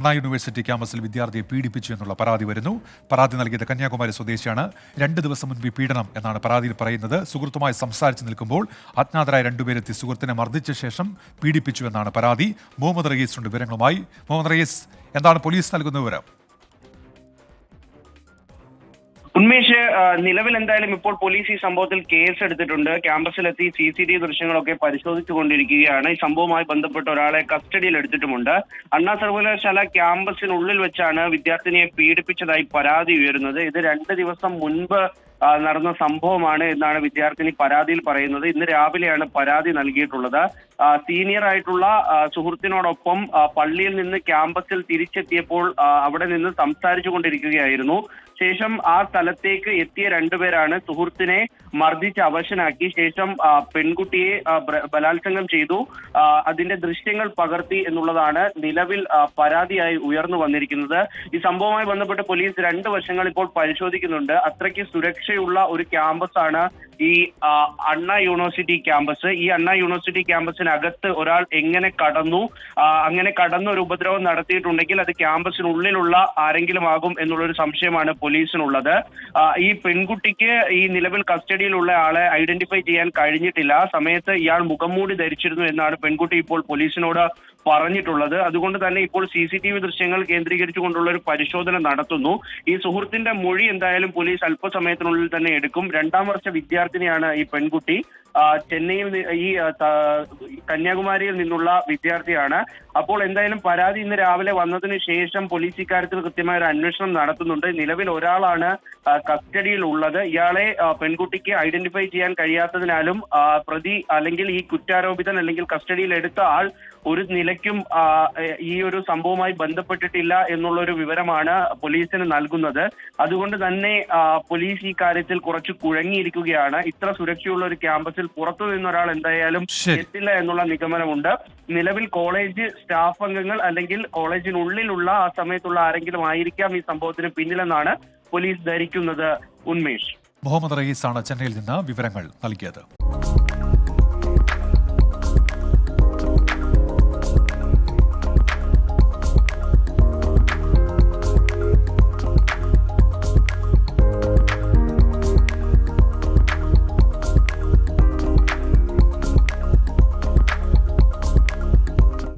അണ്ണാ university ക്യാമ്പസിൽ വിദ്യാർത്ഥിയെ പീഡിപ്പിച്ചു എന്നുള്ള പരാതി വരുന്നു. പരാതി നൽകിയത് കന്യാകുമാരി സ്വദേശിയാണ്. 2 ദിവസം മുൻപ് പീഡനം എന്നാണ് പരാതിയിൽ പറയുന്നത്. സുഹൃത്തുമായി സംസാരിച്ച് നിൽക്കുമ്പോൾ അജ്ഞാതരായ 2 പേരെത്തി സുഹൃത്തിനെ മർദ്ദിച്ച ശേഷം പീഡിപ്പിച്ചു എന്നാണ് പരാതി. മുഹമ്മദ് റയീസ് ഉണ്ട് വിവരങ്ങളുമായി. മുഹമ്മദ് റയീസ്, എന്താണ് പോലീസ് നൽകുന്ന വിവരം? ഉന്മേഷ്, നിലവിൽ എന്തായാലും ഇപ്പോൾ പോലീസ് ഈ സംഭവത്തിൽ കേസ് എടുത്തിട്ടുണ്ട്. ക്യാമ്പസിലെത്തി CCTV ദൃശ്യങ്ങളൊക്കെ പരിശോധിച്ചുകൊണ്ടിരിക്കുകയാണ്. ഈ സംഭവവുമായി ബന്ധപ്പെട്ട ഒരാളെ കസ്റ്റഡിയിൽ എടുത്തിട്ടുമുണ്ട്. അണ്ണാ സർവകലാശാല ക്യാമ്പസിനുള്ളിൽ വെച്ചാണ് വിദ്യാർത്ഥിനിയെ പീഡിപ്പിച്ചതായി പരാതി ഉയരുന്നത്. ഇത് 2 ദിവസം മുൻപ് നടന്ന സംഭവമാണ് എന്നാണ് വിദ്യാർത്ഥിനി പരാതിയിൽ പറയുന്നത്. ഇന്ന് രാവിലെയാണ് പരാതി നൽകിയിട്ടുള്ളത്. സീനിയർ ആയിട്ടുള്ള സുഹൃത്തിനോടൊപ്പം പള്ളിയിൽ നിന്ന് ക്യാമ്പസിൽ തിരിച്ചെത്തിയപ്പോൾ അവിടെ നിന്ന് സംസാരിച്ചു കൊണ്ടിരിക്കുകയായിരുന്നു. ശേഷം ആ സ്ഥലത്തേക്ക് എത്തിയ 2 പേരാണ് സുഹൃത്തിനെ മർദ്ദിച്ച് അവശനാക്കി ശേഷം പെൺകുട്ടിയെ ബലാത്സംഗം ചെയ്തു. അതിന്റെ ദൃശ്യങ്ങൾ പകർത്തി എന്നുള്ളതാണ് നിലവിൽ പരാതിയായി ഉയർന്നു വന്നിരിക്കുന്നത്. ഈ സംഭവവുമായി ബന്ധപ്പെട്ട് പോലീസ് 2 വശങ്ങൾ ഇപ്പോൾ പരിശോധിക്കുന്നുണ്ട്. അത്രയ്ക്ക് സുരക്ഷയുള്ള ഒരു ക്യാമ്പസാണ് ഈ അണ്ണാ യൂണിവേഴ്സിറ്റി ക്യാമ്പസ്. ഈ അണ്ണാ യൂണിവേഴ്സിറ്റി ക്യാമ്പസിനകത്ത് ഒരാൾ എങ്ങനെ കടന്നു, അങ്ങനെ കടന്ന ഒരു ഉപദ്രവം നടത്തിയിട്ടുണ്ടെങ്കിൽ അത് ക്യാമ്പസിനുള്ളിലുള്ള ആരെങ്കിലും ആകും എന്നുള്ളൊരു സംശയമാണ് പോലീസിനുള്ളത്. ഈ പെൺകുട്ടിക്ക് ഈ നിലവിൽ കസ്റ്റഡിയിലുള്ള ആളെ ഐഡന്റിഫൈ ചെയ്യാൻ കഴിഞ്ഞിട്ടില്ല. ആ സമയത്ത് ഇയാൾ മുഖംമൂടി ധരിച്ചിരുന്നു എന്നാണ് പെൺകുട്ടി ഇപ്പോൾ പോലീസിനോട് പറഞ്ഞിട്ടുള്ളത്. അതുകൊണ്ട് തന്നെ ഇപ്പോൾ CCTV ദൃശ്യങ്ങൾ കേന്ദ്രീകരിച്ചുകൊണ്ടുള്ള ഒരു പരിശോധന നടത്തുന്നു. ഈ സുഹൃത്തിന്റെ മൊഴി എന്തായാലും പോലീസ് അല്പസമയത്തിനുള്ളിൽ തന്നെ എടുക്കും. 2ാം വർഷ വിദ്യാർത്ഥിനിയാണ് ഈ പെൺകുട്ടി. ചെന്നൈയിൽ ഈ കന്യാകുമാരിയിൽ നിന്നുള്ള വിദ്യാർത്ഥിയാണ്. അപ്പോൾ എന്തായാലും പരാതി ഇന്ന് രാവിലെ വന്നതിന് ശേഷം പോലീസ് ഇക്കാര്യത്തിൽ കൃത്യമായ ഒരു അന്വേഷണം നടത്തുന്നുണ്ട്. നിലവിൽ ഒരാളാണ് കസ്റ്റഡിയിൽ ഉള്ളത്. ഇയാളെ പെൺകുട്ടിക്ക് ഐഡന്റിഫൈ ചെയ്യാൻ കഴിയാത്തതിനാലും പ്രതി അല്ലെങ്കിൽ ഈ കുറ്റാരോപിതൻ അല്ലെങ്കിൽ കസ്റ്റഡിയിൽ എടുത്ത ആൾ ഒരു നിലയ്ക്കും ഈ ഒരു സംഭവവുമായി ബന്ധപ്പെട്ടിട്ടില്ല എന്നുള്ള ഒരു വിവരമാണ് പോലീസിന് നൽകുന്നത്. അതുകൊണ്ട് തന്നെ പോലീസ് ഈ കാര്യത്തിൽ കുറച്ച് കുഴങ്ങിയിരിക്കുകയാണ്. ഇത്ര സുരക്ഷയുള്ള ഒരു ക്യാമ്പസിൽ പുറത്തു നിന്നൊരാൾ എന്തായാലും എത്തില്ല എന്നുള്ള നിഗമനമുണ്ട്. നിലവിൽ കോളേജ് സ്റ്റാഫ് അംഗങ്ങൾ അല്ലെങ്കിൽ കോളേജിനുള്ളിലുള്ള ആ സമയത്തുള്ള ആരെങ്കിലും ആയിരിക്കാം ഈ സംഭവത്തിന് പിന്നിലെന്നാണ് പോലീസ് ധരിക്കുന്നത്. ഉന്മേഷ്. മുഹമ്മദ് റയീസാണ് ചെന്നൈയിൽ നിന്ന് വിവരങ്ങൾ നൽകിയത്.